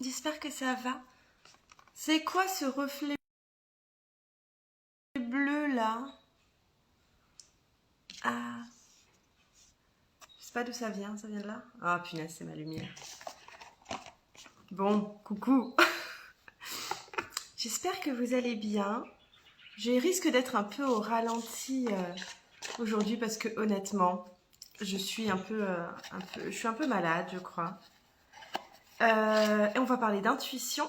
J'espère que ça va. C'est quoi ce reflet bleu là? Ah, je sais pas d'où ça vient de là? Ah punaise, c'est ma lumière. Bon, coucou. J'espère que vous allez bien. Je risque d'être un peu au ralenti aujourd'hui parce que honnêtement, je suis je suis un peu malade, je crois. Et on va parler d'intuition.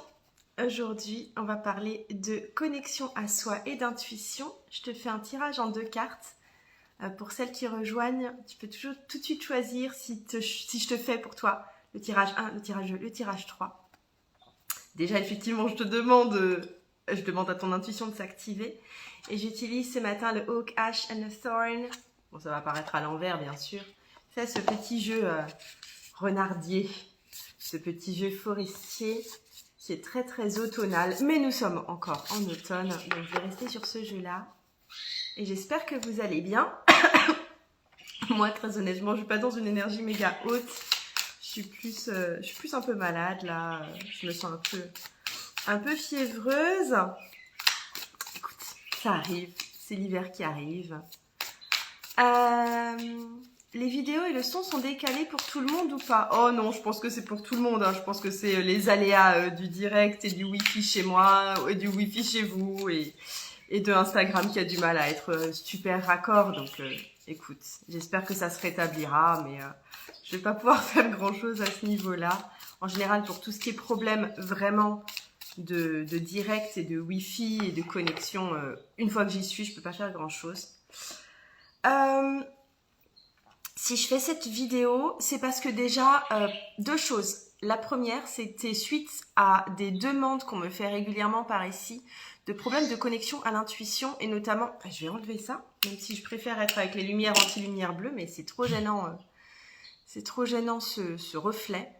Aujourd'hui, on va parler de connexion à soi et d'intuition. Je te fais un tirage en 2 cartes. Pour celles qui rejoignent, tu peux toujours tout de suite choisir si je te fais pour toi le tirage 1, le tirage 2, le tirage 3. Déjà, effectivement, je demande à ton intuition de s'activer. Et j'utilise ce matin le Oak, Ash and the Thorn. Bon, ça va paraître à l'envers, bien sûr. C'est ce petit jeu renardier, ce petit jeu forestier qui est très très automnal. Mais nous sommes encore en automne, donc je vais rester sur ce jeu-là. Et j'espère que vous allez bien. Moi, très honnêtement, je suis pas dans une énergie méga haute. Je suis plus un peu malade là. Je me sens un peu fiévreuse. Écoute, ça arrive. C'est l'hiver qui arrive. Les vidéos et le son sont décalés pour tout le monde ou pas? Oh non, je pense que c'est pour tout le monde. Hein. Je pense que c'est les aléas du direct et du wifi chez moi, et du wifi chez vous et de Instagram qui a du mal à être super raccord. Donc écoute, j'espère que ça se rétablira, mais je vais pas pouvoir faire grand chose à ce niveau-là. En général, pour tout ce qui est problème vraiment de direct et de wifi et de connexion, une fois que j'y suis, je peux pas faire grand chose. Si je fais cette vidéo, c'est parce que déjà, 2 choses. La première, c'était suite à des demandes qu'on me fait régulièrement par ici, de problèmes de connexion à l'intuition, et notamment, je vais enlever ça, même si je préfère être avec les lumières anti-lumière bleue, mais c'est trop gênant ce reflet.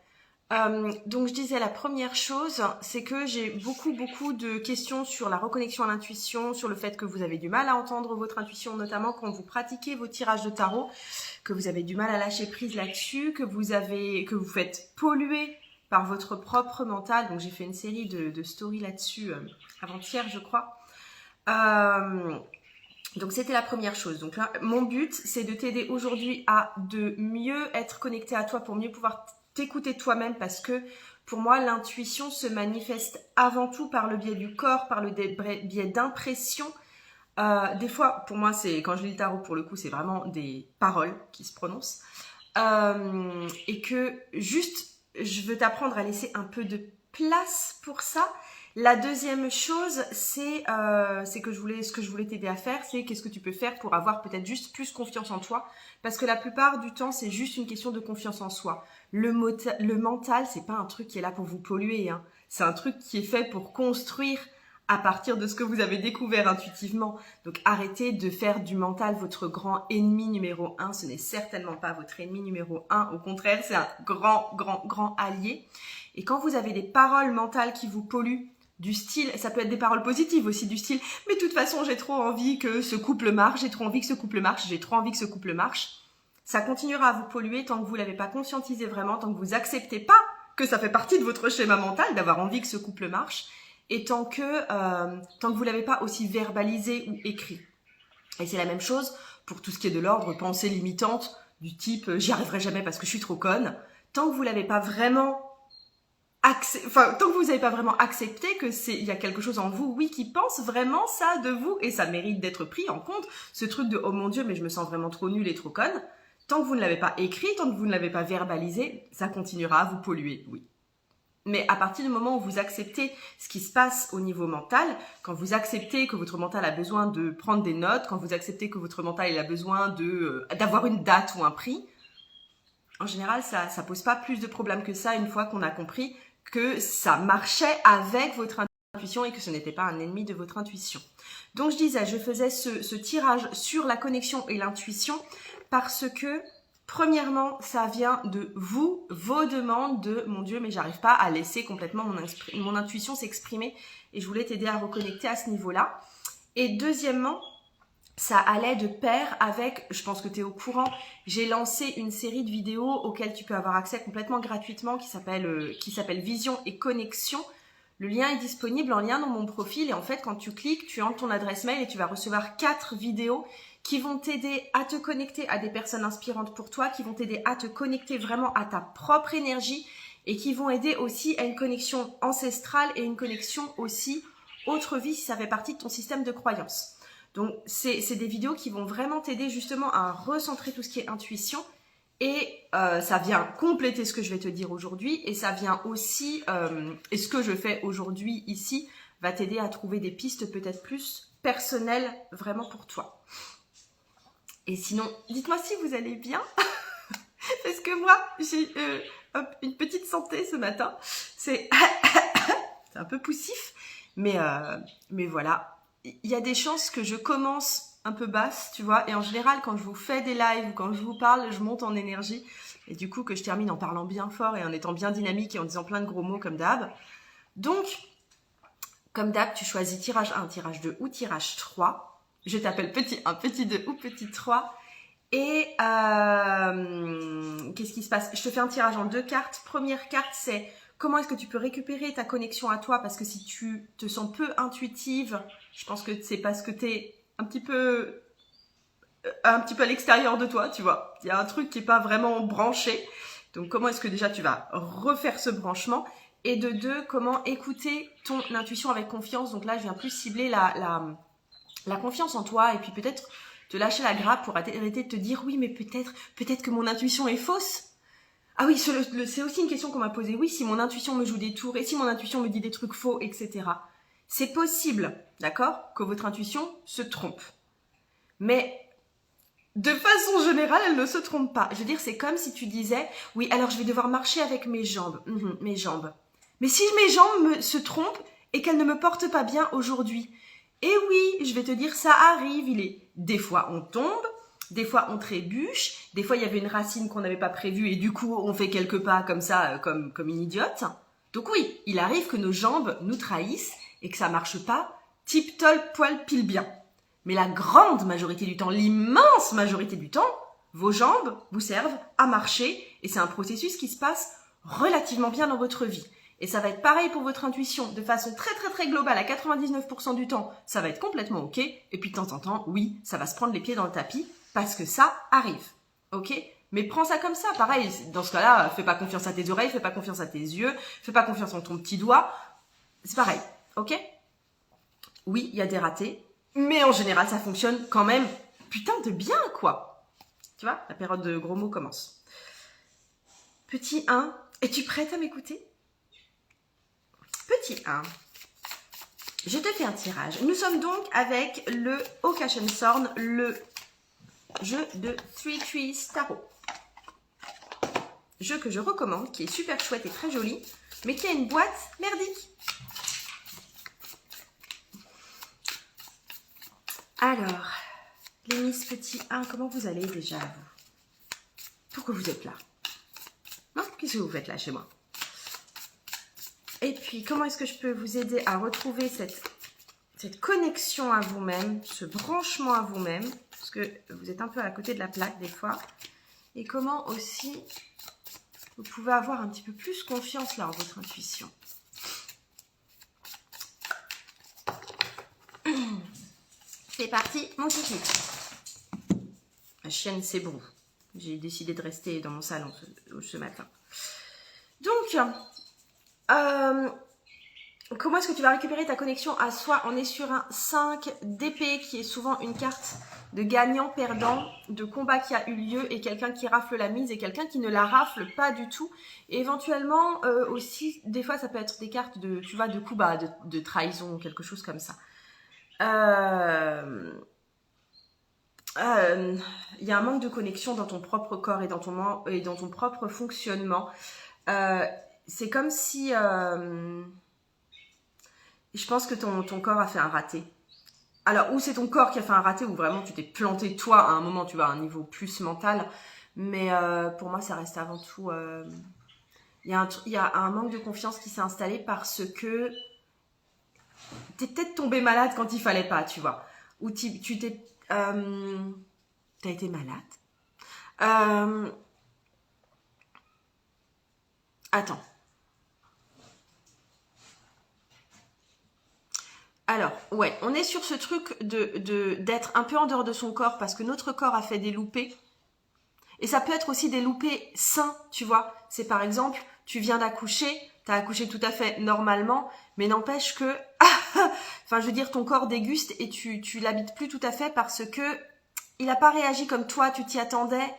Donc je disais, la première chose, c'est que j'ai beaucoup de questions sur la reconnexion à l'intuition, sur le fait que vous avez du mal à entendre votre intuition, notamment quand vous pratiquez vos tirages de tarot, que vous avez du mal à lâcher prise là-dessus, que vous faites polluer par votre propre mental. Donc j'ai fait une série de stories là-dessus avant-hier, je crois. Donc c'était la première chose. Donc là, mon but, c'est de t'aider aujourd'hui à de mieux être connecté à toi pour mieux pouvoir t'écouter toi-même, parce que pour moi, l'intuition se manifeste avant tout par le biais du corps, par le biais d'impressions. Des fois, pour moi, quand je lis le tarot, pour le coup, c'est vraiment des paroles qui se prononcent. Et que juste, je veux t'apprendre à laisser un peu de place pour ça. La deuxième chose, c'est ce que je voulais t'aider à faire, c'est qu'est-ce que tu peux faire pour avoir peut-être juste plus confiance en toi, parce que la plupart du temps, c'est juste une question de confiance en soi. Le mental, c'est pas un truc qui est là pour vous polluer, hein. C'est un truc qui est fait pour construire à partir de ce que vous avez découvert intuitivement. Donc arrêtez de faire du mental votre grand ennemi numéro 1. Ce n'est certainement pas votre ennemi numéro 1. Au contraire, c'est un grand allié. Et quand vous avez des paroles mentales qui vous polluent, du style, ça peut être des paroles positives aussi, du style « mais de toute façon, j'ai trop envie que ce couple marche, j'ai trop envie que ce couple marche, j'ai trop envie que ce couple marche », ça continuera à vous polluer tant que vous ne l'avez pas conscientisé vraiment, tant que vous acceptez pas que ça fait partie de votre schéma mental d'avoir envie que ce couple marche, et tant que vous l'avez pas aussi verbalisé ou écrit. Et c'est la même chose pour tout ce qui est de l'ordre pensée limitante, du type « j'y arriverai jamais parce que je suis trop conne », tant que vous l'avez pas vraiment tant que vous n'avez pas vraiment accepté que il y a quelque chose en vous, oui, qui pense vraiment ça de vous, et ça mérite d'être pris en compte, ce truc de « oh mon Dieu, mais je me sens vraiment trop nulle et trop conne », tant que vous ne l'avez pas écrit, tant que vous ne l'avez pas verbalisé, ça continuera à vous polluer, oui. Mais à partir du moment où vous acceptez ce qui se passe au niveau mental, quand vous acceptez que votre mental a besoin de prendre des notes, quand vous acceptez que votre mental a besoin d'avoir une date ou un prix, en général, ça pose pas plus de problèmes que ça une fois qu'on a compris que ça marchait avec votre intuition et que ce n'était pas un ennemi de votre intuition. Donc je disais, je faisais ce tirage sur la connexion et l'intuition parce que premièrement, ça vient de vous, vos demandes de « mon Dieu, mais j'arrive pas à laisser complètement mon intuition s'exprimer » et je voulais t'aider à reconnecter à ce niveau-là. Et deuxièmement, ça allait de pair avec, je pense que tu es au courant, j'ai lancé une série de vidéos auxquelles tu peux avoir accès complètement gratuitement qui s'appelle Vision et Connexion. Le lien est disponible en lien dans mon profil et en fait quand tu cliques, tu entres ton adresse mail et tu vas recevoir 4 vidéos qui vont t'aider à te connecter à des personnes inspirantes pour toi, qui vont t'aider à te connecter vraiment à ta propre énergie et qui vont aider aussi à une connexion ancestrale et une connexion aussi autre vie si ça fait partie de ton système de croyances. Donc, c'est des vidéos qui vont vraiment t'aider justement à recentrer tout ce qui est intuition. Et ça vient compléter ce que je vais te dire aujourd'hui. Et ça vient aussi, et ce que je fais aujourd'hui ici, va t'aider à trouver des pistes peut-être plus personnelles vraiment pour toi. Et sinon, dites-moi si vous allez bien. Parce que moi, j'ai une petite santé ce matin. C'est un peu poussif. Mais voilà. Il y a des chances que je commence un peu basse, tu vois. Et en général, quand je vous fais des lives ou quand je vous parle, je monte en énergie. Et du coup, que je termine en parlant bien fort et en étant bien dynamique et en disant plein de gros mots comme d'hab. Donc, comme d'hab, tu choisis tirage 1, tirage 2 ou tirage 3. Je t'appelle petit 1, petit 2 ou petit 3. Et qu'est-ce qui se passe? Je te fais un tirage en 2 cartes. Première carte, c'est... Comment est-ce que tu peux récupérer ta connexion à toi? Parce que si tu te sens peu intuitive, je pense que c'est parce que tu es un petit peu à l'extérieur de toi, tu vois. Il y a un truc qui n'est pas vraiment branché. Donc, comment est-ce que déjà tu vas refaire ce branchement? Et de 2, comment écouter ton intuition avec confiance? Donc là, je viens plus cibler la confiance en toi et puis peut-être te lâcher la grappe pour arrêter de te dire oui, mais peut-être que mon intuition est fausse. Ah oui, c'est aussi une question qu'on m'a posée. Oui, si mon intuition me joue des tours et si mon intuition me dit des trucs faux, etc. C'est possible, d'accord, que votre intuition se trompe. Mais de façon générale, elle ne se trompe pas. Je veux dire, c'est comme si tu disais, oui, alors je vais devoir marcher avec mes jambes. Mes jambes. Mais si mes jambes se trompent et qu'elles ne me portent pas bien aujourd'hui, eh oui, je vais te dire, ça arrive. Des fois, on tombe. Des fois, on trébuche. Des fois, il y avait une racine qu'on n'avait pas prévue et du coup, on fait quelques pas comme ça, comme une idiote. Donc oui, il arrive que nos jambes nous trahissent et que ça marche pas tip-top, poil, pile bien. Mais la grande majorité du temps, l'immense majorité du temps, vos jambes vous servent à marcher et c'est un processus qui se passe relativement bien dans votre vie. Et ça va être pareil pour votre intuition, de façon très très très globale, à 99% du temps, ça va être complètement ok. Et puis de temps en temps, oui, ça va se prendre les pieds dans le tapis, parce que ça arrive, ok? Mais prends ça comme ça, pareil, dans ce cas-là, fais pas confiance à tes oreilles, fais pas confiance à tes yeux, fais pas confiance en ton petit doigt, c'est pareil, ok? Oui, il y a des ratés, mais en général, ça fonctionne quand même putain de bien, quoi. Tu vois, la période de gros mots commence. Petit 1, es-tu prête à m'écouter? Petit 1, je te fais un tirage. Nous sommes donc avec le Okashensorn, le jeu de Three Trees Tarot. Jeu que je recommande, qui est super chouette et très joli, mais qui a une boîte merdique. Alors, les Miss Petit 1, comment vous allez déjà, vous? Pourquoi vous êtes là? Non? Qu'est-ce que vous faites là chez moi? Et puis, comment est-ce que je peux vous aider à retrouver cette connexion à vous-même, ce branchement à vous-même, parce que vous êtes un peu à côté de la plaque des fois, et comment aussi vous pouvez avoir un petit peu plus confiance là en votre intuition. C'est parti, mon kiki. La chienne s'ébroue. J'ai décidé de rester dans mon salon ce matin. Donc, comment est-ce que tu vas récupérer ta connexion à soi? On est sur un 5 d'épée qui est souvent une carte de gagnant-perdant, de combat qui a eu lieu et quelqu'un qui rafle la mise et quelqu'un qui ne la rafle pas du tout. Et éventuellement aussi, des fois ça peut être des cartes de, tu vois, de coup bas, de trahison, quelque chose comme ça. Il y a un manque de connexion dans ton propre corps et dans ton propre fonctionnement. C'est comme si... je pense que ton corps a fait un raté. Alors, ou c'est ton corps qui a fait un raté, ou vraiment tu t'es planté toi à un moment, tu vois, à un niveau plus mental. Mais pour moi, ça reste avant tout... Il y a un manque de confiance qui s'est installé parce que t'es peut-être tombé malade quand il fallait pas, tu vois. Ou tu t'es T'as été malade. Attends. Alors, ouais, on est sur ce truc d'être un peu en dehors de son corps parce que notre corps a fait des loupés. Et ça peut être aussi des loupés sains, tu vois. C'est par exemple, tu viens d'accoucher, t'as accouché tout à fait normalement, mais n'empêche que, enfin, je veux dire, ton corps déguste et tu l'habites plus tout à fait parce que il n'a pas réagi comme toi, tu t'y attendais.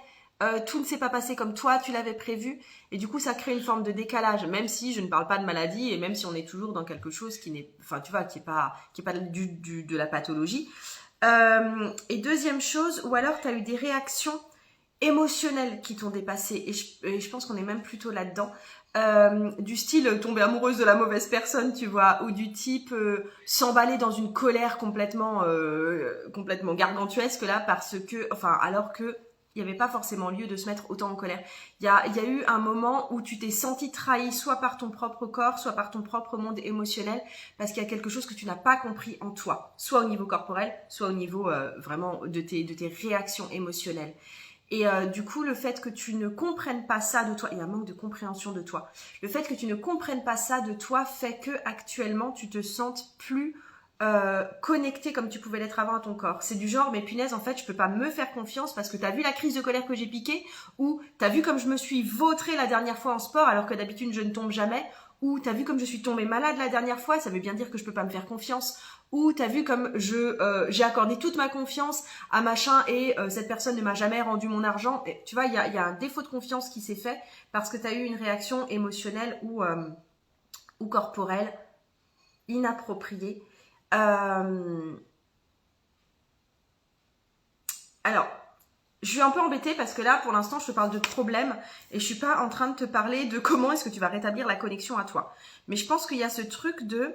Tout ne s'est pas passé comme toi, tu l'avais prévu. Et du coup, ça crée une forme de décalage, même si je ne parle pas de maladie et même si on est toujours dans quelque chose qui n'est, enfin, tu vois, qui est pas de la pathologie. Et deuxième chose, ou alors tu as eu des réactions émotionnelles qui t'ont dépassé. Et je pense qu'on est même plutôt là-dedans. Du style tomber amoureuse de la mauvaise personne, tu vois, ou du type s'emballer dans une colère complètement gargantuesque là, parce que, enfin, alors que il n'y avait pas forcément lieu de se mettre autant en colère. Il y a eu un moment où tu t'es senti trahi soit par ton propre corps, soit par ton propre monde émotionnel, parce qu'il y a quelque chose que tu n'as pas compris en toi, soit au niveau corporel, soit au niveau vraiment de tes réactions émotionnelles. Et du coup, le fait que tu ne comprennes pas ça de toi, il y a un manque de compréhension de toi. Le fait que tu ne comprennes pas ça de toi fait que actuellement tu te sentes plus connecté comme tu pouvais l'être avant à ton corps. C'est du genre, mais punaise, en fait, je peux pas me faire confiance parce que t'as vu la crise de colère que j'ai piquée, ou t'as vu comme je me suis vautrée la dernière fois en sport alors que d'habitude je ne tombe jamais, ou t'as vu comme je suis tombée malade la dernière fois, ça veut bien dire que je peux pas me faire confiance, ou t'as vu comme j'ai accordé toute ma confiance à machin et cette personne ne m'a jamais rendu mon argent. Et, tu vois, il y a un défaut de confiance qui s'est fait parce que t'as eu une réaction émotionnelle ou corporelle inappropriée. Alors, je suis un peu embêtée parce que là, pour l'instant, je te parle de problèmes et je suis pas en train de te parler de comment est-ce que tu vas rétablir la connexion à toi. Mais je pense qu'il y a ce truc de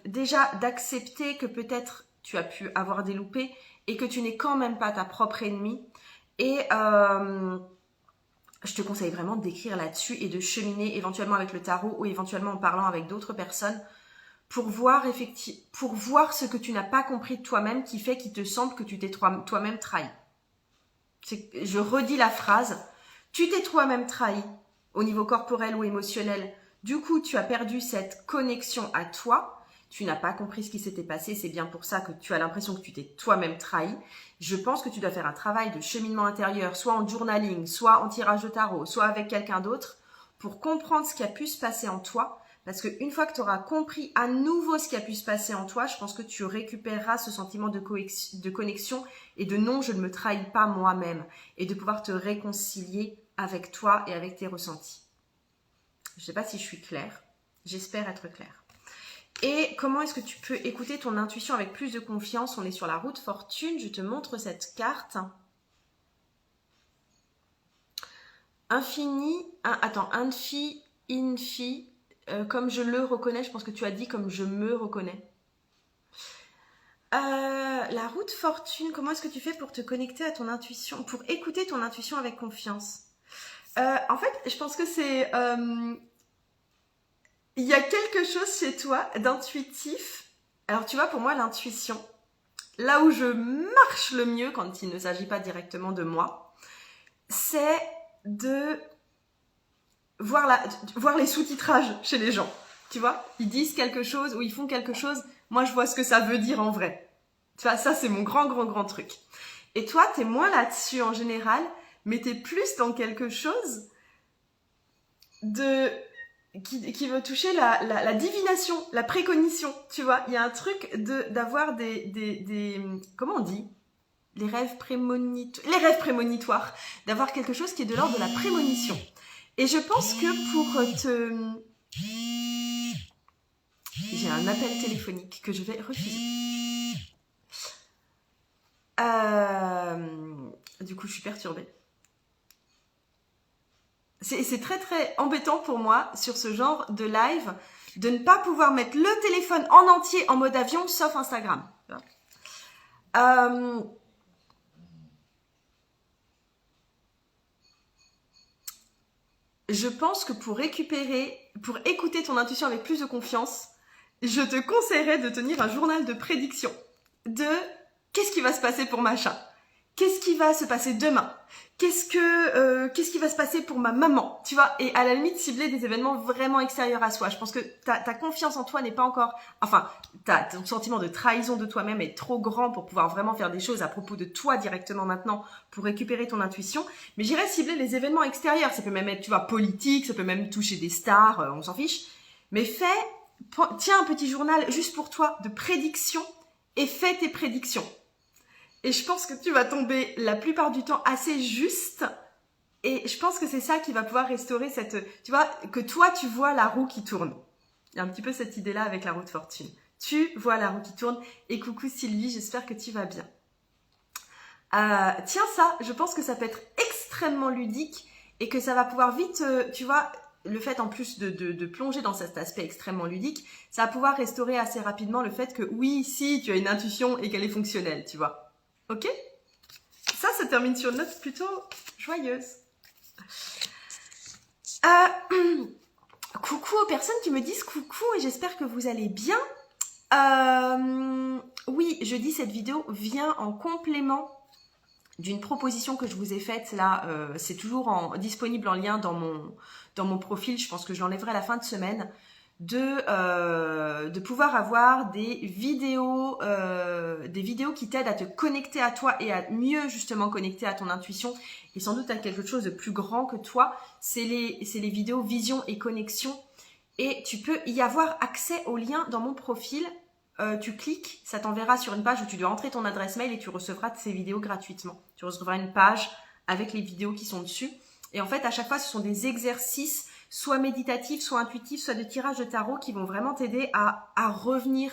déjà d'accepter que peut-être tu as pu avoir des loupés et que tu n'es quand même pas ta propre ennemie. Et je te conseille vraiment d'écrire là-dessus et de cheminer éventuellement avec le tarot ou éventuellement en parlant avec d'autres personnes pour voir ce que tu n'as pas compris de toi-même qui fait qu'il te semble que tu t'es toi-même trahi. Je redis la phrase, tu t'es toi-même trahi au niveau corporel ou émotionnel. Du coup, tu as perdu cette connexion à toi. Tu n'as pas compris ce qui s'était passé. C'est bien pour ça que tu as l'impression que tu t'es toi-même trahi. Je pense que tu dois faire un travail de cheminement intérieur, soit en journaling, soit en tirage de tarot, soit avec quelqu'un d'autre, pour comprendre ce qui a pu se passer en toi. Parce qu'une fois que tu auras compris à nouveau ce qui a pu se passer en toi, je pense que tu récupéreras ce sentiment de connexion et de non, je ne me trahis pas moi-même. Et de pouvoir te réconcilier avec toi et avec tes ressentis. Je ne sais pas si je suis claire. J'espère être claire. Et comment est-ce que tu peux écouter ton intuition avec plus de confiance? On est sur la route fortune. Je te montre cette carte. Infini. Infi. Comme je le reconnais, je pense que tu as dit comme je me reconnais. La route fortune, comment est-ce que tu fais pour te connecter à ton intuition, pour écouter ton intuition avec confiance? En fait, je pense que c'est... il y a quelque chose chez toi d'intuitif. Alors tu vois, pour moi, l'intuition, là où je marche le mieux quand il ne s'agit pas directement de moi, c'est de... voir les sous-titrages chez les gens, tu vois, ils disent quelque chose ou ils font quelque chose, moi je vois ce que ça veut dire en vrai, tu vois, ça c'est mon grand truc. Et toi t'es moins là-dessus en général, mais t'es plus dans quelque chose qui veut toucher la divination, la précognition, tu vois, il y a un truc d'avoir des comment on dit, les rêves prémonitoires, d'avoir quelque chose qui est de l'ordre de la prémonition. Et je pense que pour te... J'ai un appel téléphonique que je vais refuser. Du coup, je suis perturbée. C'est très embêtant pour moi sur ce genre de live de ne pas pouvoir mettre le téléphone en entier en mode avion sauf Instagram. Je pense que pour écouter ton intuition avec plus de confiance, je te conseillerais de tenir un journal de prédiction de qu'est-ce qui va se passer pour ma chat? Qu'est-ce qui va se passer demain? Qu'est-ce qui va se passer pour ma maman? Tu vois, et à la limite, cibler des événements vraiment extérieurs à soi. Je pense que ta confiance en toi n'est pas encore... Enfin, ton sentiment de trahison de toi-même est trop grand pour pouvoir vraiment faire des choses à propos de toi directement maintenant pour récupérer ton intuition. Mais j'irais cibler les événements extérieurs. Ça peut même être, tu vois, politique, ça peut même toucher des stars, on s'en fiche. Mais tiens un petit journal juste pour toi de prédictions et fais tes prédictions. Et je pense que tu vas tomber la plupart du temps assez juste. Et je pense que c'est ça qui va pouvoir restaurer cette... Tu vois, que toi, tu vois la roue qui tourne. Il y a un petit peu cette idée-là avec la roue de fortune. Tu vois la roue qui tourne. Et coucou Sylvie, j'espère que tu vas bien. Tiens ça, je pense que ça peut être extrêmement ludique et que ça va pouvoir vite, tu vois... Le fait en plus de plonger dans cet aspect extrêmement ludique, ça va pouvoir restaurer assez rapidement le fait que oui, si, tu as une intuition et qu'elle est fonctionnelle, tu vois. Ok? Ça se termine sur une note plutôt joyeuse. Coucou aux personnes qui me disent coucou et j'espère que vous allez bien. Oui, je dis cette vidéo vient en complément d'une proposition que je vous ai faite là. C'est toujours disponible en lien dans mon profil. Je pense que je l'enlèverai à la fin de semaine. De pouvoir avoir des vidéos qui t'aident à te connecter à toi et à mieux justement connecter à ton intuition et sans doute à quelque chose de plus grand que toi. C'est les vidéos vision et connexion et tu peux y avoir accès au lien dans mon profil. Tu cliques, ça t'enverra sur une page où tu dois entrer ton adresse mail et tu recevras ces vidéos gratuitement. Tu recevras une page avec les vidéos qui sont dessus. Et en fait, à chaque fois, ce sont des exercices soit méditatifs, soit intuitifs, soit de tirage de tarot qui vont vraiment t'aider à revenir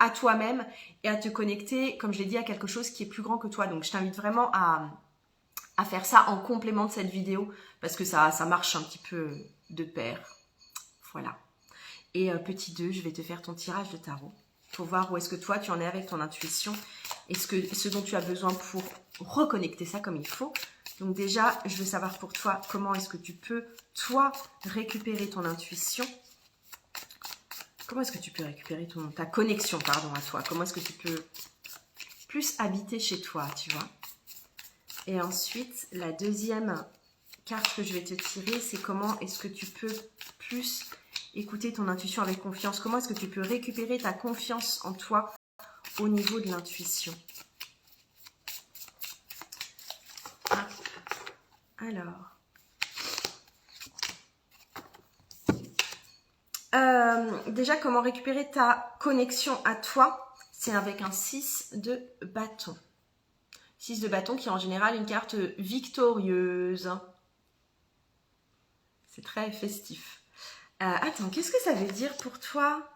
à toi-même et à te connecter, comme je l'ai dit, à quelque chose qui est plus grand que toi. Donc, je t'invite vraiment à faire ça en complément de cette vidéo parce que ça marche un petit peu de pair. Voilà. Et petit 2, je vais te faire ton tirage de tarot pour voir où est-ce que toi, tu en es avec ton intuition et ce dont tu as besoin pour reconnecter ça comme il faut. Donc déjà, je veux savoir pour toi, comment est-ce que tu peux, toi, récupérer ton intuition. Comment est-ce que tu peux récupérer ta connexion, pardon, à toi. Comment est-ce que tu peux plus habiter chez toi, tu vois. Et ensuite, la deuxième carte que je vais te tirer, c'est comment est-ce que tu peux plus écouter ton intuition avec confiance. Comment est-ce que tu peux récupérer ta confiance en toi au niveau de l'intuition. Alors, déjà, comment récupérer ta connexion à toi? C'est avec un 6 de bâton. 6 de bâton qui est en général une carte victorieuse. C'est très festif. Attends, qu'est-ce que ça veut dire pour toi?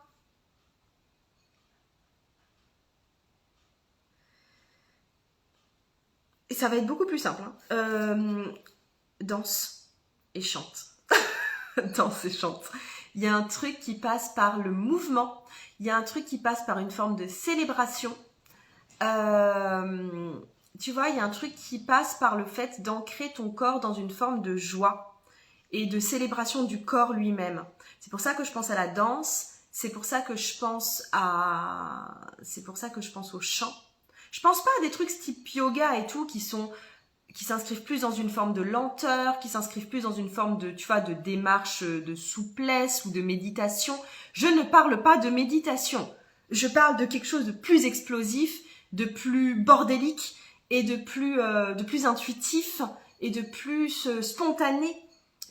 Et ça va être beaucoup plus simple. Hein. Danse et chante. Danse et chante. Il y a un truc qui passe par le mouvement. Il y a un truc qui passe par une forme de célébration. Tu vois, il y a un truc qui passe par le fait d'ancrer ton corps dans une forme de joie et de célébration du corps lui-même. C'est pour ça que je pense à la danse. C'est pour ça que je pense au chant. Je pense pas à des trucs type yoga et tout qui s'inscrivent plus dans une forme de lenteur, qui s'inscrivent plus dans une forme de, tu vois, de démarche de souplesse ou de méditation. Je ne parle pas de méditation. Je parle de quelque chose de plus explosif, de plus bordélique et de plus intuitif et de plus spontané.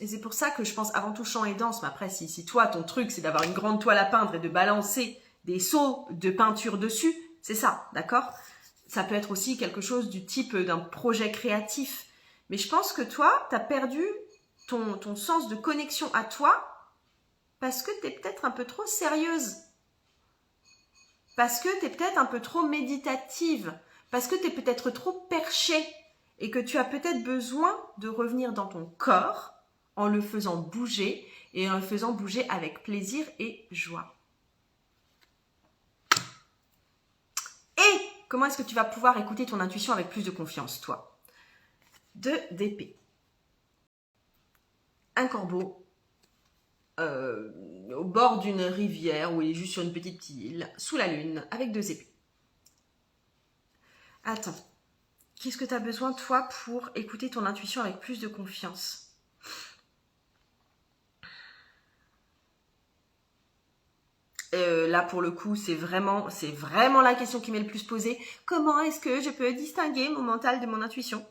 Et c'est pour ça que je pense avant tout chant et danse. Mais après, si toi, ton truc, c'est d'avoir une grande toile à peindre et de balancer des seaux de peinture dessus, c'est ça, d'accord ? Ça peut être aussi quelque chose du type d'un projet créatif. Mais je pense que toi, tu as perdu ton sens de connexion à toi parce que tu es peut-être un peu trop sérieuse. Parce que tu es peut-être un peu trop méditative. Parce que tu es peut-être trop perchée. Et que tu as peut-être besoin de revenir dans ton corps en le faisant bouger et en le faisant bouger avec plaisir et joie. Et comment est-ce que tu vas pouvoir écouter ton intuition avec plus de confiance, toi? 2 d'épée. Un corbeau au bord d'une rivière où il est juste sur une petite île, sous la lune, avec 2 épées. Attends. Qu'est-ce que tu as besoin, toi, pour écouter ton intuition avec plus de confiance? Là, pour le coup, c'est vraiment la question qui m'est le plus posée. Comment est-ce que je peux distinguer mon mental de mon intuition?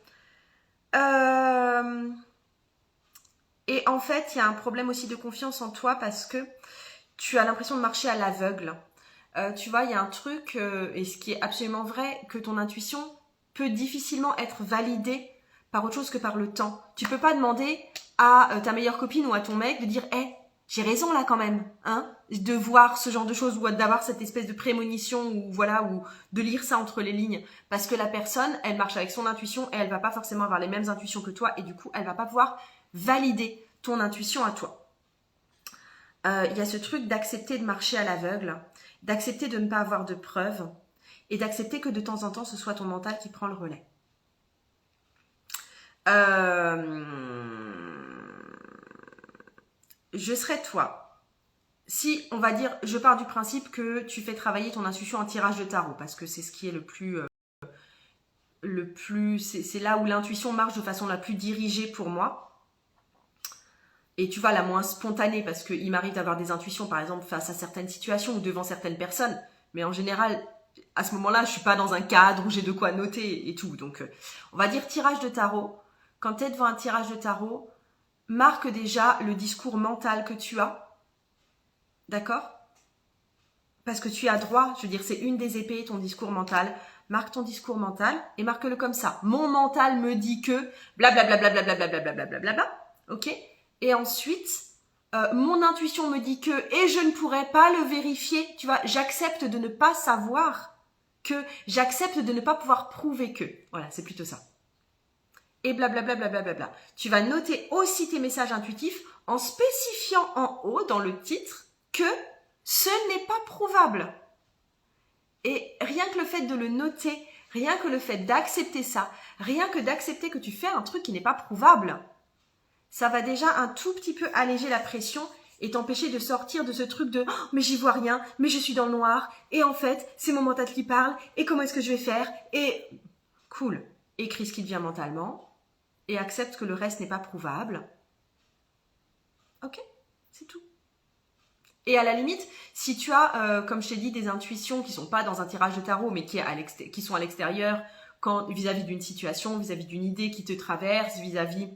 Et en fait, il y a un problème aussi de confiance en toi parce que tu as l'impression de marcher à l'aveugle. Tu vois, il y a un truc, et ce qui est absolument vrai, que ton intuition peut difficilement être validée par autre chose que par le temps. Tu peux pas demander à ta meilleure copine ou à ton mec de dire hey, j'ai raison là quand même, hein, de voir ce genre de choses ou d'avoir cette espèce de prémonition ou voilà, ou de lire ça entre les lignes. Parce que la personne, elle marche avec son intuition et elle va pas forcément avoir les mêmes intuitions que toi et du coup, elle va pas pouvoir valider ton intuition à toi. Il y a ce truc d'accepter de marcher à l'aveugle, d'accepter de ne pas avoir de preuves et d'accepter que de temps en temps, ce soit ton mental qui prend le relais. Je serais toi. Si, on va dire, je pars du principe que tu fais travailler ton intuition en tirage de tarot, parce que c'est ce qui est c'est là où l'intuition marche de façon la plus dirigée pour moi. Et tu vois, la moins spontanée, parce qu'il m'arrive d'avoir des intuitions, par exemple, face à certaines situations ou devant certaines personnes. Mais en général, à ce moment-là, je suis pas dans un cadre où j'ai de quoi noter et tout. Donc, on va dire tirage de tarot. Quand tu es devant un tirage de tarot, marque déjà le discours mental que tu as. D'accord? Parce que tu as droit, je veux dire, c'est une des épées, ton discours mental. Marque ton discours mental et marque-le comme ça. Mon mental me dit que blablabla, blablabla, ok? Et ensuite, mon intuition me dit que, et je ne pourrais pas le vérifier, tu vois, j'accepte de ne pas savoir que, j'accepte de ne pas pouvoir prouver que. Voilà, c'est plutôt ça. Et blablabla, blablabla. Tu vas noter aussi tes messages intuitifs en spécifiant en haut, dans le titre, que ce n'est pas prouvable. Et rien que le fait de le noter, rien que le fait d'accepter ça, rien que d'accepter que tu fais un truc qui n'est pas prouvable, ça va déjà un tout petit peu alléger la pression et t'empêcher de sortir de ce truc de oh, mais j'y vois rien, mais je suis dans le noir, et en fait, c'est mon mental qui parle, et comment est-ce que je vais faire? Et cool, écris ce qui te vient mentalement, et accepte que le reste n'est pas prouvable. Ok, c'est tout. Et à la limite, si tu as, comme je t'ai dit, des intuitions qui sont pas dans un tirage de tarot, mais qui sont à l'extérieur, vis-à-vis d'une situation, vis-à-vis d'une idée qui te traverse, vis-à-vis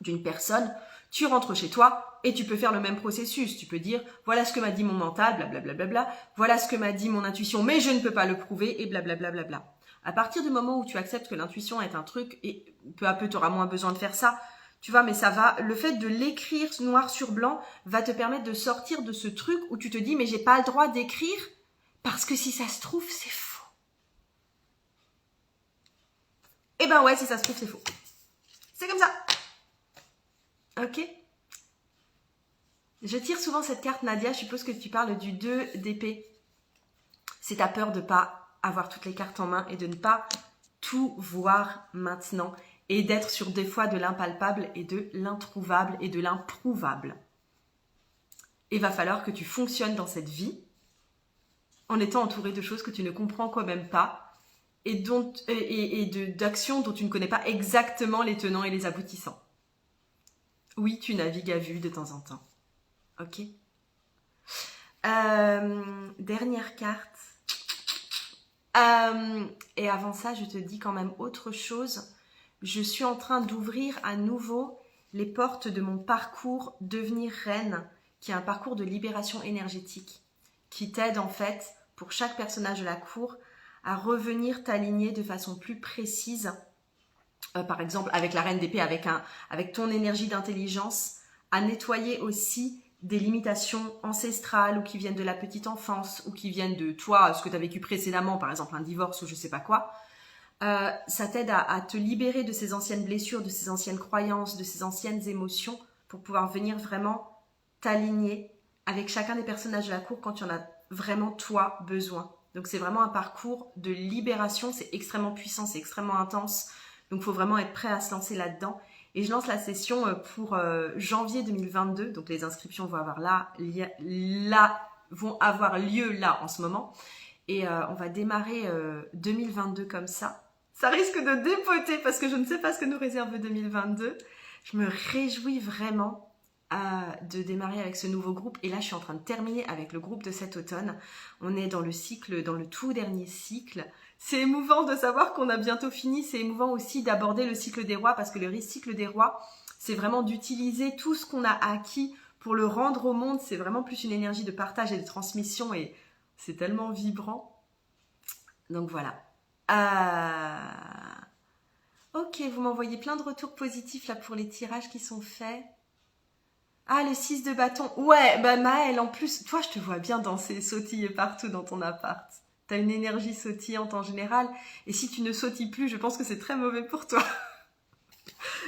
d'une personne, tu rentres chez toi et tu peux faire le même processus. Tu peux dire, voilà ce que m'a dit mon mental, blablabla, voilà ce que m'a dit mon intuition, mais je ne peux pas le prouver, et blablabla. À partir du moment où tu acceptes que l'intuition est un truc, et peu à peu, tu auras moins besoin de faire ça, tu vois, mais ça va, le fait de l'écrire noir sur blanc va te permettre de sortir de ce truc où tu te dis, mais j'ai pas le droit d'écrire parce que si ça se trouve, c'est faux. Eh ben ouais, si ça se trouve, c'est faux. C'est comme ça. Ok? Je tire souvent cette carte, Nadia, je suppose que tu parles du 2 d'épée. C'est ta peur de ne pas avoir toutes les cartes en main et de ne pas tout voir maintenant. Et d'être sur des fois de l'impalpable et de l'introuvable et de l'improuvable. Il va falloir que tu fonctionnes dans cette vie en étant entouré de choses que tu ne comprends quand même pas et d'actions dont tu ne connais pas exactement les tenants et les aboutissants. Oui, tu navigues à vue de temps en temps. Ok. Dernière carte. Et avant ça, je te dis quand même autre chose. Je suis en train d'ouvrir à nouveau les portes de mon parcours Devenir Reine, qui est un parcours de libération énergétique, qui t'aide en fait, pour chaque personnage de la cour, à revenir t'aligner de façon plus précise, par exemple avec la Reine d'épée, avec ton énergie d'intelligence, à nettoyer aussi des limitations ancestrales ou qui viennent de la petite enfance ou qui viennent de toi, ce que tu as vécu précédemment, par exemple un divorce ou je sais pas quoi. Ça t'aide à te libérer de ces anciennes blessures, de ces anciennes croyances, de ces anciennes émotions pour pouvoir venir vraiment t'aligner avec chacun des personnages de la cour quand tu en as vraiment toi besoin. Donc c'est vraiment un parcours de libération, c'est extrêmement puissant, c'est extrêmement intense. Donc il faut vraiment être prêt à se lancer là-dedans. Et je lance la session pour janvier 2022. Donc les inscriptions vont avoir lieu là en ce moment. Et on va démarrer 2022 comme ça. Ça risque de dépoter parce que je ne sais pas ce que nous réserve 2022. Je me réjouis vraiment de démarrer avec ce nouveau groupe. Et là, je suis en train de terminer avec le groupe de cet automne. On est dans le cycle, dans le tout dernier cycle. C'est émouvant de savoir qu'on a bientôt fini. C'est émouvant aussi d'aborder le cycle des rois parce que le cycle des rois, c'est vraiment d'utiliser tout ce qu'on a acquis pour le rendre au monde. C'est vraiment plus une énergie de partage et de transmission et c'est tellement vibrant. Donc voilà. Ok, vous m'envoyez plein de retours positifs là pour les tirages qui sont faits. Ah, le 6 de bâton. Ouais, bah Maëlle, en plus, toi, je te vois bien danser, sautiller partout dans ton appart. T'as une énergie sautillante en général. Et si tu ne sautilles plus, je pense que c'est très mauvais pour toi.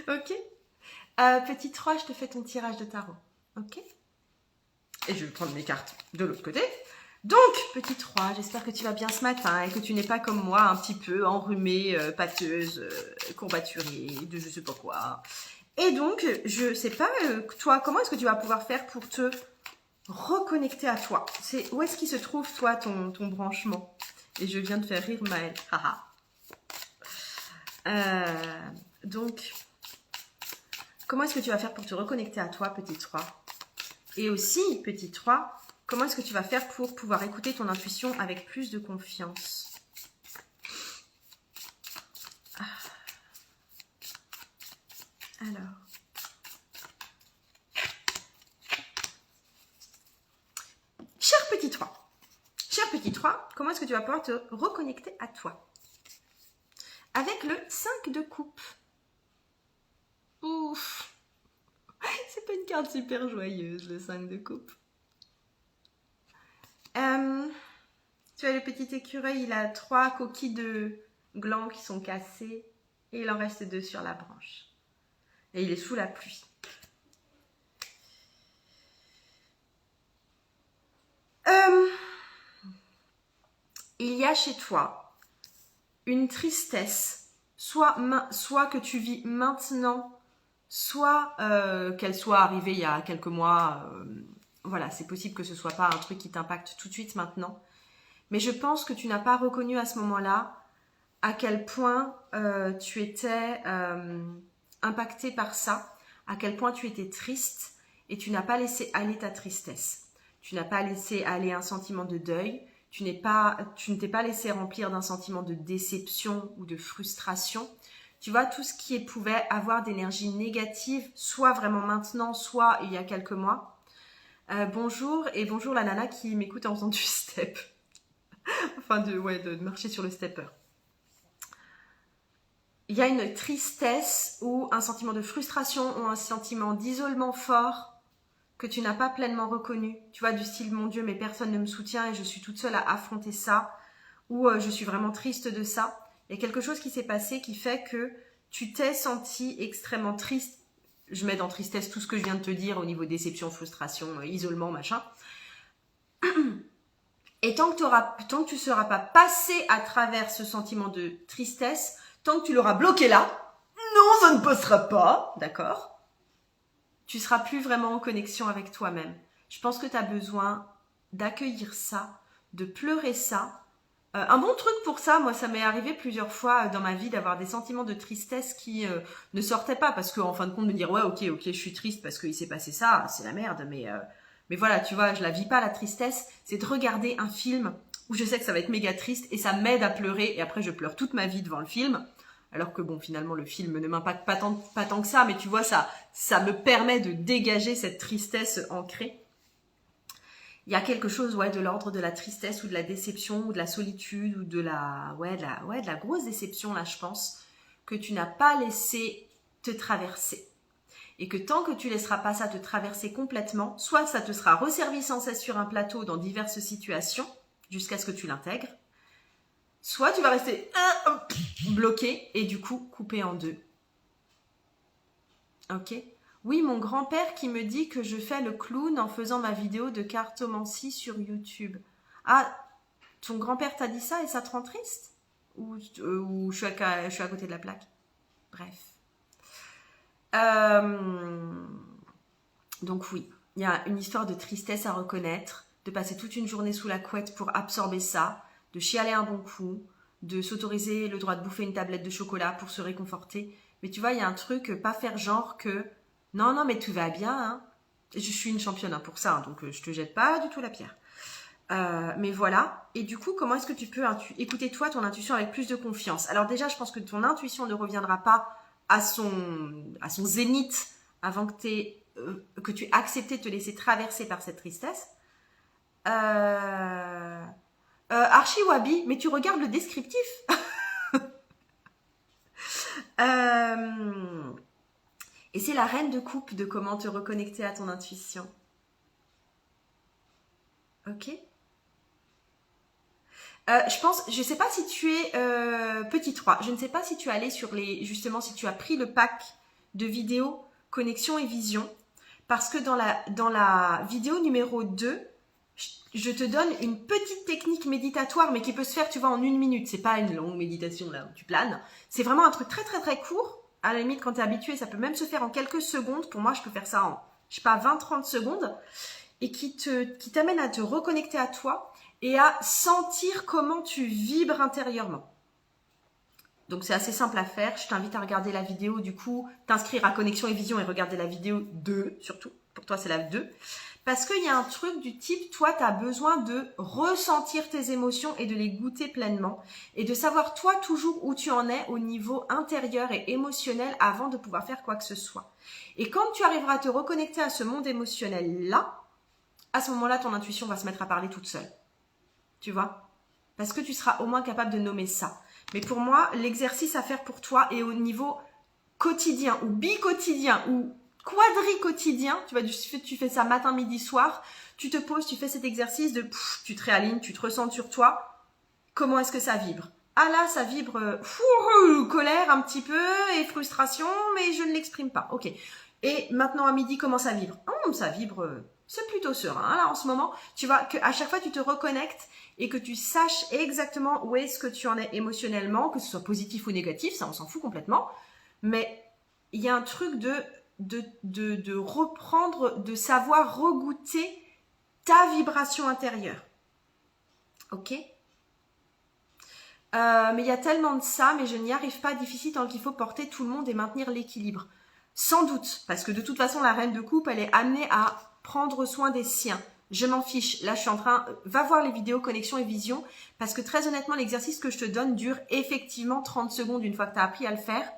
Ok. Petit 3, je te fais ton tirage de tarot. Ok. Et je vais prendre mes cartes de l'autre côté. Donc, petit 3, j'espère que tu vas bien ce matin et que tu n'es pas comme moi, un petit peu enrhumée, pâteuse, courbaturée, de je sais pas quoi. Et donc, je sais pas, toi, comment est-ce que tu vas pouvoir faire pour te reconnecter à toi? Où est-ce qu'il se trouve, toi, ton branchement? Et je viens de faire rire Maëlle. Donc, comment est-ce que tu vas faire pour te reconnecter à toi, petit 3? Et aussi, petit 3, comment est-ce que tu vas faire pour pouvoir écouter ton intuition avec plus de confiance? Alors. Cher petit 3, comment est-ce que tu vas pouvoir te reconnecter à toi? Avec le 5 de coupe. Ouf. C'est pas une carte super joyeuse, le 5 de coupe. Tu vois, le petit écureuil, il a 3 coquilles de glands qui sont cassées et il en reste 2 sur la branche. Et il est sous la pluie. Il y a chez toi une tristesse, soit que tu vis maintenant, soit qu'elle soit arrivée il y a quelques mois. Voilà, c'est possible que ce soit pas un truc qui t'impacte tout de suite maintenant. Mais je pense que tu n'as pas reconnu à ce moment-là à quel point tu étais impacté par ça, à quel point tu étais triste et tu n'as pas laissé aller ta tristesse. Tu n'as pas laissé aller un sentiment de deuil, tu ne t'es pas laissé remplir d'un sentiment de déception ou de frustration. Tu vois, tout ce qui pouvait avoir d'énergie négative, soit vraiment maintenant, soit il y a quelques mois. Bonjour, et bonjour la nana qui m'écoute en faisant du step. Enfin, de marcher sur le stepper. Il y a une tristesse ou un sentiment de frustration ou un sentiment d'isolement fort que tu n'as pas pleinement reconnu. Tu vois, du style, mon Dieu, mais personne ne me soutient et je suis toute seule à affronter ça. Ou je suis vraiment triste de ça. Il y a quelque chose qui s'est passé qui fait que tu t'es senti extrêmement triste. Je mets dans tristesse tout ce que je viens de te dire au niveau déception, frustration, isolement, machin. Et tant que tu ne seras pas passé à travers ce sentiment de tristesse, tant que tu l'auras bloqué là, non, ça ne passera pas, d'accord? Tu seras plus vraiment en connexion avec toi-même. Je pense que tu as besoin d'accueillir ça, de pleurer ça. Un bon truc pour ça, moi ça m'est arrivé plusieurs fois dans ma vie d'avoir des sentiments de tristesse qui ne sortaient pas parce qu'en fin de compte me dire ouais ok je suis triste parce qu'il s'est passé ça, c'est la merde, mais voilà, tu vois, je la vis pas la tristesse, c'est de regarder un film où je sais que ça va être méga triste et ça m'aide à pleurer et après je pleure toute ma vie devant le film. Alors que bon, finalement, le film ne m'impacte pas tant que ça, mais tu vois, ça me permet de dégager cette tristesse ancrée. Il y a quelque chose, de l'ordre de la tristesse ou de la déception ou de la solitude ou de la grosse déception, là, je pense, que tu n'as pas laissé te traverser. Et que tant que tu laisseras pas ça te traverser complètement, soit ça te sera resservi sans cesse sur un plateau dans diverses situations, jusqu'à ce que tu l'intègres, soit tu vas rester bloqué et du coup coupé en deux. Ok. Oui, mon grand-père qui me dit que je fais le clown en faisant ma vidéo de cartomancie sur YouTube. Ah, ton grand-père t'a dit ça et ça te rend triste? Ou je suis à côté de la plaque? Bref. Donc oui, il y a une histoire de tristesse à reconnaître, de passer toute une journée sous la couette pour absorber ça, de chialer un bon coup, de s'autoriser le droit de bouffer une tablette de chocolat pour se réconforter. Mais tu vois, il y a un truc, pas faire genre que non, non, mais tout va bien. Hein. Je suis une championne hein, pour ça, hein, donc je te jette pas du tout la pierre. Mais voilà. Et du coup, comment est-ce que tu peux écouter toi, ton intuition avec plus de confiance? Alors déjà, je pense que ton intuition ne reviendra pas à son zénith avant que tu aies accepté de te laisser traverser par cette tristesse. Archie Wabi, mais tu regardes le descriptif. Et c'est la reine de coupe de comment te reconnecter à ton intuition. Ok. Je pense, je sais pas si tu es petit 3, je ne sais pas si tu es allé sur justement si tu as pris le pack de vidéos connexion et vision, parce que dans la vidéo numéro 2, je te donne une petite technique méditatoire, mais qui peut se faire, tu vois, en 1 minute. C'est pas une longue méditation là où tu planes. C'est vraiment un truc très très très court. À la limite, quand tu es habitué, ça peut même se faire en quelques secondes. Pour moi, je peux faire ça en, je sais pas, 20-30 secondes. Et qui t'amène à te reconnecter à toi et à sentir comment tu vibres intérieurement. Donc c'est assez simple à faire. Je t'invite à regarder la vidéo, du coup, t'inscrire à Connexion et Vision et regarder la vidéo 2, surtout. Pour toi, c'est la 2. Parce qu'il y a un truc du type, toi, tu as besoin de ressentir tes émotions et de les goûter pleinement. Et de savoir, toi, toujours où tu en es au niveau intérieur et émotionnel avant de pouvoir faire quoi que ce soit. Et quand tu arriveras à te reconnecter à ce monde émotionnel-là, à ce moment-là, ton intuition va se mettre à parler toute seule. Tu vois? Parce que tu seras au moins capable de nommer ça. Mais pour moi, l'exercice à faire pour toi est au niveau quotidien ou bi-quotidien ou quadri-quotidien. Tu vois, tu fais ça matin, midi, soir. Tu te poses, tu fais cet exercice de tu te réalignes, tu te ressens sur toi. Comment est-ce que ça vibre? Ah là, ça vibre colère un petit peu et frustration, mais je ne l'exprime pas. Ok. Et maintenant à midi, comment ça vibre? Ça vibre... c'est plutôt serein. Là, en ce moment, tu vois qu'à chaque fois, tu te reconnectes et que tu saches exactement où est-ce que tu en es émotionnellement, que ce soit positif ou négatif, ça, on s'en fout complètement. Mais il y a un truc de reprendre, de savoir regoûter ta vibration intérieure. Ok? Mais il y a tellement de ça, mais je n'y arrive pas, difficile tant qu'il faut porter tout le monde et maintenir l'équilibre. Sans doute, parce que de toute façon, la reine de coupe, elle est amenée à prendre soin des siens. Je m'en fiche. Là, je suis en train... Va voir les vidéos Connexion et Vision, parce que très honnêtement, l'exercice que je te donne dure effectivement 30 secondes une fois que tu as appris à le faire.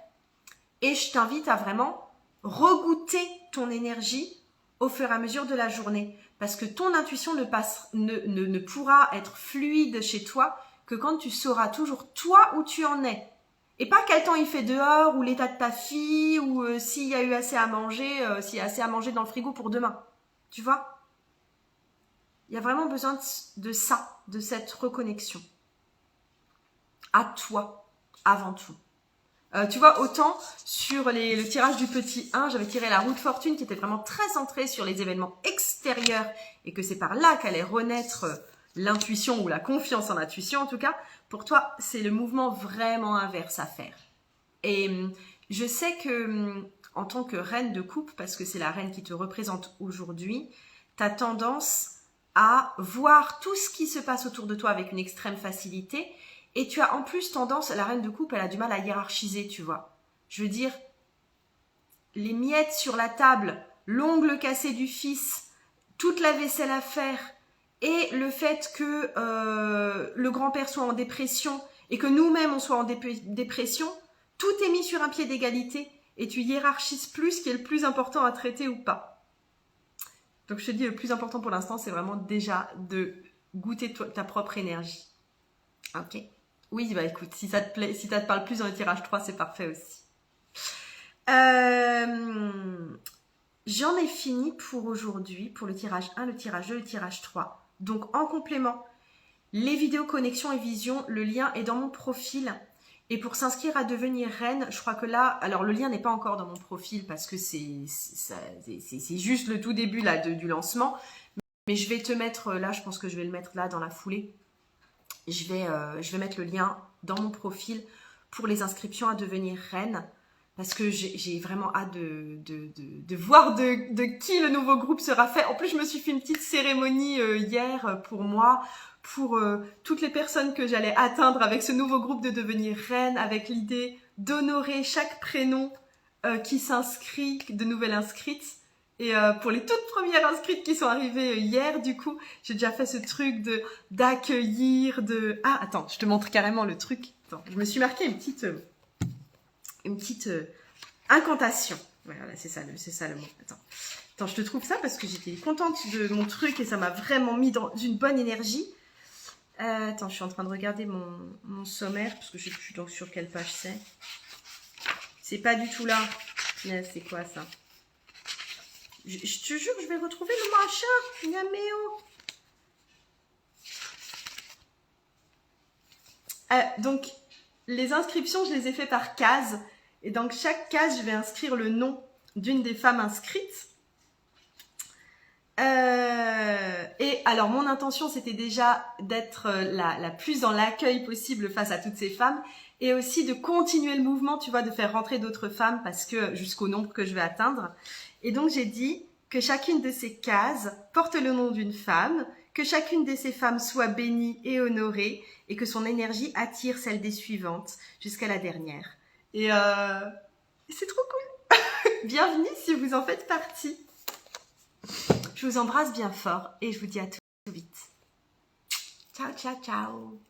Et je t'invite à vraiment regoûter ton énergie au fur et à mesure de la journée. Parce que ton intuition ne pourra être fluide chez toi que quand tu sauras toujours toi où tu en es. Et pas quel temps il fait dehors, ou l'état de ta fille, ou s'il y a eu assez à manger, s'il y a assez à manger dans le frigo pour demain. Tu vois? Il y a vraiment besoin de ça, de cette reconnexion. À toi, avant tout. Tu vois, autant sur le tirage du petit 1, j'avais tiré la roue de fortune qui était vraiment très centrée sur les événements extérieurs et que c'est par là qu'allait renaître l'intuition ou la confiance en l'intuition en tout cas. Pour toi, c'est le mouvement vraiment inverse à faire. Et je sais que en tant que reine de coupe, parce que c'est la reine qui te représente aujourd'hui, tu as tendance à voir tout ce qui se passe autour de toi avec une extrême facilité. Et tu as en plus tendance, la reine de coupe, elle a du mal à hiérarchiser, tu vois. Je veux dire, les miettes sur la table, l'ongle cassé du fils, toute la vaisselle à faire, et le fait que le grand-père soit en dépression, et que nous-mêmes on soit en dépression, tout est mis sur un pied d'égalité, et tu hiérarchises plus ce qui est le plus important à traiter ou pas. Donc je te dis, le plus important pour l'instant, c'est vraiment déjà de goûter ta propre énergie. Ok? Oui, bah écoute, si ça te plaît, si ça te parle plus dans le tirage 3, c'est parfait aussi. J'en ai fini pour aujourd'hui, pour le tirage 1, le tirage 2, le tirage 3. Donc en complément, les vidéos Connexion et Vision, le lien est dans mon profil. Et pour s'inscrire à devenir reine, je crois que là, alors le lien n'est pas encore dans mon profil parce que c'est juste le tout début là, du lancement. Mais je vais te mettre là, je pense que je vais le mettre là dans la foulée. Je vais mettre le lien dans mon profil pour les inscriptions à devenir reine parce que j'ai vraiment hâte de voir de qui le nouveau groupe sera fait. En plus, je me suis fait une petite cérémonie hier pour moi, pour toutes les personnes que j'allais atteindre avec ce nouveau groupe de devenir reine, avec l'idée d'honorer chaque prénom qui s'inscrit, de nouvelles inscrites. Et pour les toutes premières inscrites qui sont arrivées hier, du coup, j'ai déjà fait ce truc d'accueillir, de... Ah, attends, je te montre carrément le truc. Attends, je me suis marqué une petite incantation. Voilà, c'est ça le mot. Attends, je te trouve ça parce que j'étais contente de mon truc et ça m'a vraiment mis dans une bonne énergie. Attends, je suis en train de regarder mon sommaire parce que je sais plus donc sur quelle page c'est. C'est pas du tout là. C'est quoi ça? Je te jure que je vais retrouver le machin. Yaméo. Donc, les inscriptions, je les ai fait par case. Et donc, chaque case, je vais inscrire le nom d'une des femmes inscrites. Et alors, mon intention, c'était déjà d'être la plus dans l'accueil possible face à toutes ces femmes. Et aussi de continuer le mouvement, tu vois, de faire rentrer d'autres femmes parce que jusqu'au nombre que je vais atteindre. Et donc, j'ai dit que chacune de ces cases porte le nom d'une femme, que chacune de ces femmes soit bénie et honorée et que son énergie attire celle des suivantes jusqu'à la dernière. Et c'est trop cool. Bienvenue si vous en faites partie. Je vous embrasse bien fort et je vous dis à tout vite. Ciao, ciao, ciao.